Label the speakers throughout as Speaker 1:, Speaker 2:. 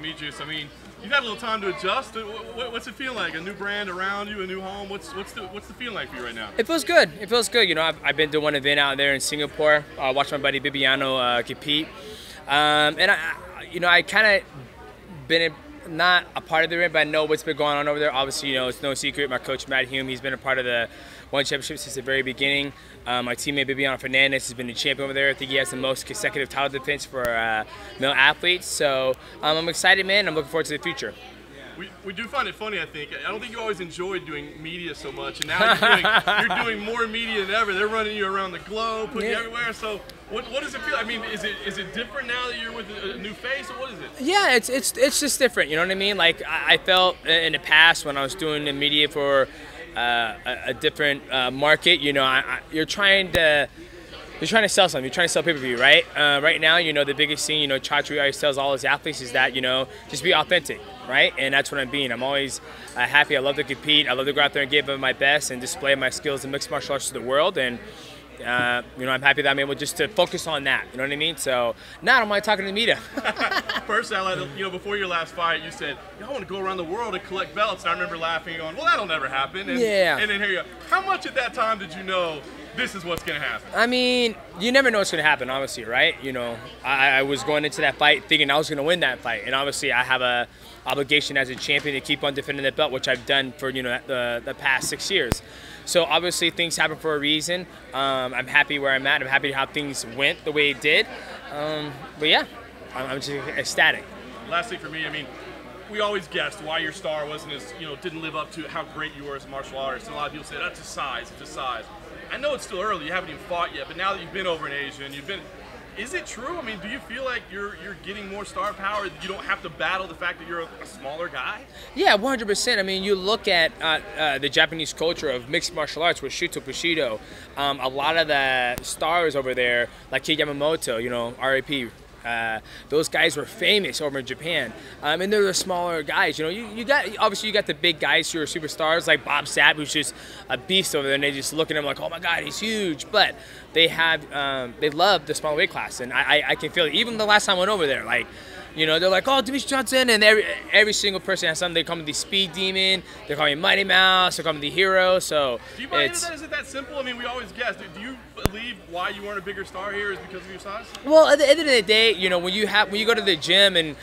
Speaker 1: Demetrious. I mean, you've had a little time to adjust. What's it feel like? A new brand around you, a new home. What's the feeling like for you right now?
Speaker 2: It feels good. It feels good. You know, I've been to one event out there in Singapore. Watched my buddy Bibiano compete, and I kind of been not a part of the event, but I know what's been going on over there. Obviously, you know, it's no secret. My coach Matt Hume, he's been a part of the One Championship since the very beginning. My teammate Bibiano Fernandez has been the champion over there. I think he has the most consecutive title defense for male athletes. So I'm excited, man. I'm looking forward to the future.
Speaker 1: We do find it funny, I think. I don't think you always enjoyed doing media so much, and now you're doing more media than ever. They're running you around the globe, putting you everywhere. So what does it feel? I mean, is it different now that you're with a new face, or what is it?
Speaker 2: Yeah, it's just different. You know what I mean? Like I felt in the past when I was doing the media for a different market. You know, you're trying to sell something. You're trying to sell pay-per-view, right? Right now, you know, the biggest thing, you know, Chatri always tells all his athletes is that, you know, just be authentic, right? And that's what I'm being. I'm always happy. I love to compete. I love to go out there and give them my best and display my skills in mixed martial arts to the world. And, you know, I'm happy that I'm able just to focus on that. You know what I mean? So now I don't mind talking to the media.
Speaker 1: First, you know, before your last fight, you said, I want to go around the world and collect belts. And I remember laughing and going, well, that'll never happen. And,
Speaker 2: yeah.
Speaker 1: And then here you go. How much at that time did you know this is what's going to happen?
Speaker 2: I mean, you never know what's going to happen, obviously, right? You know, I was going into that fight thinking I was going to win that fight. And obviously, I have a obligation as a champion to keep on defending that belt, which I've done for, you know, the past 6 years. So obviously, things happen for a reason. I'm happy where I'm at. I'm happy how things went the way it did. But yeah, I'm just ecstatic.
Speaker 1: Last thing for me, I mean, we always guessed why your star wasn't as, you know, didn't live up to how great you were as a martial artist. And a lot of people say, that's just size, it's just size. I know it's still early, you haven't even fought yet, but now that you've been over in Asia and is it true? I mean, do you feel like you're getting more star power? You don't have to battle the fact that you're a smaller guy?
Speaker 2: Yeah, 100%. I mean, you look at the Japanese culture of mixed martial arts with Shuto Bushido. A lot of the stars over there, like Kei Yamamoto, you know, RIP, those guys were famous over in Japan, and they're the smaller guys. You know, you got the big guys who are superstars like Bob Sapp, who's just a beast over there, and they just look at him like, oh my God, he's huge. But they love the small weight class, and I can feel it. Even the last time I went over there, like, you know, they're like, oh, Demetrious Johnson, and every single person has something. They call me the Speed Demon, they call me Mighty Mouse, they call me the Hero. So
Speaker 1: do you buy into that? Is it that simple? I mean, we always guess. Do you believe why you weren't a bigger star here is because of your size?
Speaker 2: Well, at the end of the day, you know, when you go to the gym and,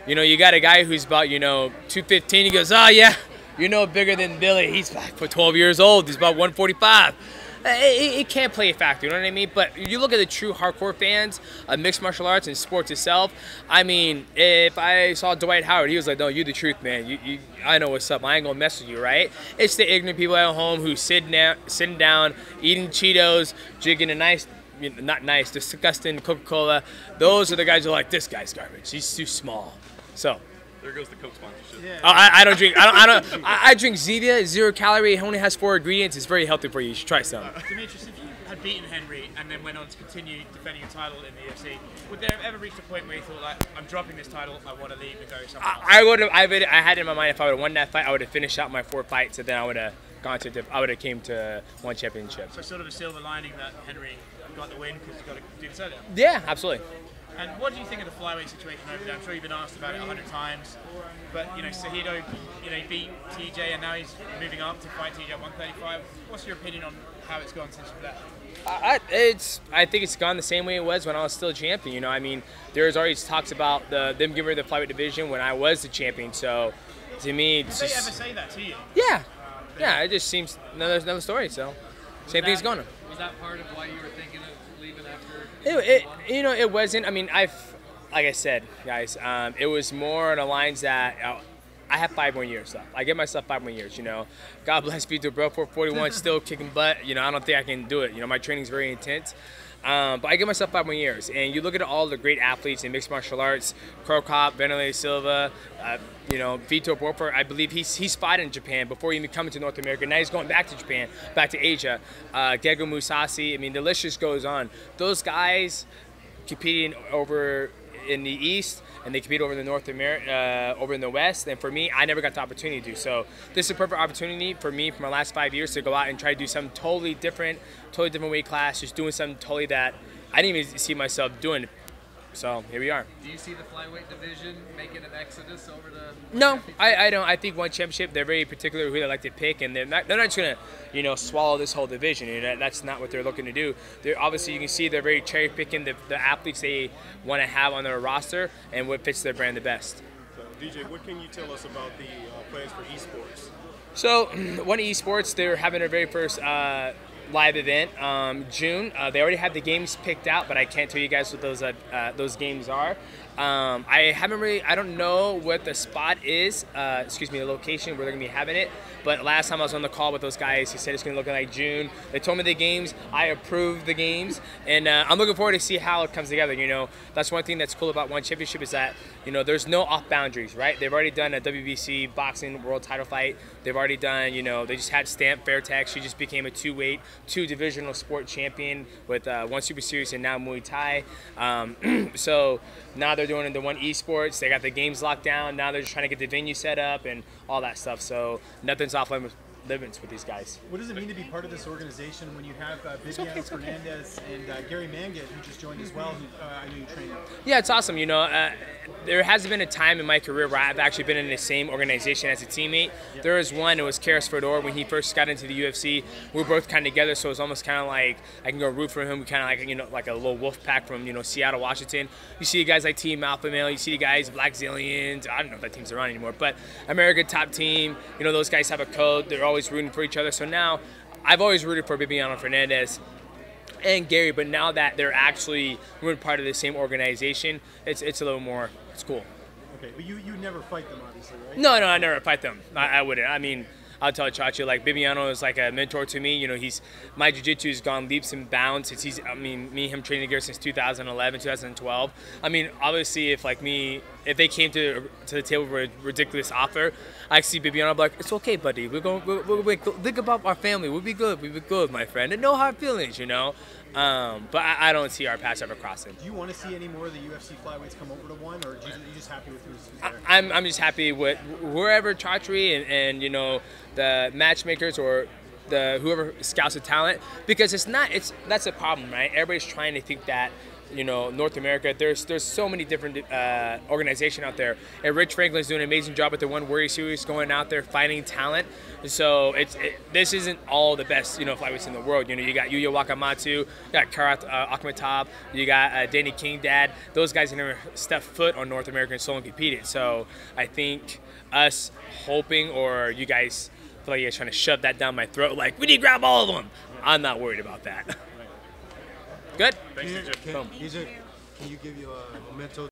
Speaker 2: you know, you got a guy who's about, you know, 215, he goes, oh yeah, you're no bigger than Billy. He's 12 years old. He's about 145. It can't play a factor, you know what I mean? But you look at the true hardcore fans of mixed martial arts and sports itself. I mean, if I saw Dwight Howard, he was like, no, you the truth, man. I know what's up. I ain't gonna mess with you, right? It's the ignorant people at home who sitting down, eating Cheetos, drinking a nice, not nice, disgusting Coca-Cola. Those are the guys who are like, this guy's garbage. He's too small. So.
Speaker 1: There goes the Coke sponsorship. Yeah.
Speaker 2: I don't drink. I drink Zevia, 0 calorie. It only has 4 ingredients. It's very healthy for you. You should try some.
Speaker 3: Demetrious, if you had beaten Henry and then went on to continue defending your title in the UFC, would there ever reach a point where you thought, like, I'm dropping this title, I want to leave and go somewhere else?
Speaker 2: I had in my mind if I would have won that fight, I would have finished out my 4 fights, and then I would have came to one championship.
Speaker 3: So sort of a silver lining that Henry got the win because you got to do the sell.
Speaker 2: Yeah, absolutely.
Speaker 3: And what do you think of the flyweight situation over there? I'm sure you've been asked about it 100 times, but you know, Cejudo, you know, he beat TJ and now he's moving up to fight TJ at 135. What's your opinion on how it's gone since you left?
Speaker 2: I think it's gone the same way it was when I was still champion. You know, I mean, there's always talks about them giving me the flyweight division when I was the champion. So, to me,
Speaker 3: did they ever say that to you?
Speaker 2: Yeah, yeah. It just seems another story. So, same thing's going on.
Speaker 4: Was that part of why you were thinking of leaving after?
Speaker 2: You know, it wasn't. I mean, like I said, guys, it was more on the lines that I have 5 more years left. I give myself 5 more years. You know, God bless Vitor Belfort, 41, still kicking butt. You know, I don't think I can do it. You know, my training's very intense. But I give myself 5 more years. And you look at all the great athletes in mixed martial arts, Krokop, Vanderlei Silva, you know, Vitor Belfort, I believe he's fought in Japan before even coming to North America. Now he's going back to Japan, back to Asia. Geggo Mousasi, I mean, the list just goes on. Those guys competing over in the East, and they compete over in the over in the West. And for me, I never got the opportunity to. So this is a perfect opportunity for me for my last 5 years to go out and try to do something totally different weight class, just doing something totally that I didn't even see myself doing So here we are.
Speaker 4: Do you see the flyweight division making an exodus over to?
Speaker 2: No, I don't. I think one championship, they're very particular who they like to pick, and they're not just gonna, swallow this whole division. That's not what they're looking to do. They're obviously, you can see they're very cherry picking the athletes they want to have on their roster and what fits their brand the best.
Speaker 5: So, DJ, what can you tell us about the plans for esports?
Speaker 2: So, One Esports, they're having their very first live event, June. They already have the games picked out, but I can't tell you guys what those games are. I don't know what the spot is, the location where they're gonna be having it. But last time I was on the call with those guys, he said it's gonna look like June. They told me the games, I approved the games, and I'm looking forward to see how it comes together. That's one thing that's cool about One Championship is that, there's no off boundaries, right? They've already done a WBC boxing world title fight. They've already done, they just had Stamp Fairtex. She just became a two divisional sport champion with one Super Series and now Muay Thai. So now they're doing the One Esports. They got the games locked down. Now they're just trying to get the venue set up and all that stuff. So nothing's off limits with these guys.
Speaker 6: What does it mean to be part of this organization when you have Viviano Fernandez and Gary Mangat, who just joined as well, who I know you train?
Speaker 2: Yeah, it's awesome. There hasn't been a time in my career where I've actually been in the same organization as a teammate. Yeah. There was one, it was Karis Fedor when he first got into the UFC. We were both kind of together, so it was almost kind of like I can go root for him. We kind of like, like a little wolf pack from, Seattle, Washington. You see guys like Team Alpha Male, you see the guys, Black Zillions, I don't know if that team's around anymore, but America Top Team, those guys have a code. They're always rooting for each other. So now, I've always rooted for Viviano Fernandez and Gary, but now that they're actually part of the same organization, it's a little more, it's cool.
Speaker 6: Okay, but you never fight them, obviously, right?
Speaker 2: No, I never fight them. I wouldn't. I mean, I'll tell Chacho, like, Viviano is like a mentor to me. My jiu-jitsu has gone leaps and bounds since me and him training together since 2011, 2012. I mean, obviously, if they came to the table with a ridiculous offer, I see Viviano, I'm like, it's okay, buddy. We'll think about our family. We'll be good, my friend. And no hard feelings, But I don't see our paths ever crossing.
Speaker 6: Do you want to see any more of the UFC flyweights come over to One, or are you just happy with who's there?
Speaker 2: I'm just happy with whoever Chatri and the matchmakers or whoever scouts the talent, because that's a problem, right? Everybody's trying to think that North America, there's so many different organizations out there, and Rich Franklin's doing an amazing job with the One Warrior Series, going out there finding talent. So this isn't all the best flyweights in the world. You got Yuya Wakamatsu, you got Karat Akhmatov, you got Danny King Dad. Those guys never stepped foot on North American soil and competed. So I think us hoping, or you guys feel like you're trying to shove that down my throat, like we need to grab all of them. I'm not worried about that. Good.
Speaker 5: Thanks, DJ.
Speaker 6: DJ, can you give you a memento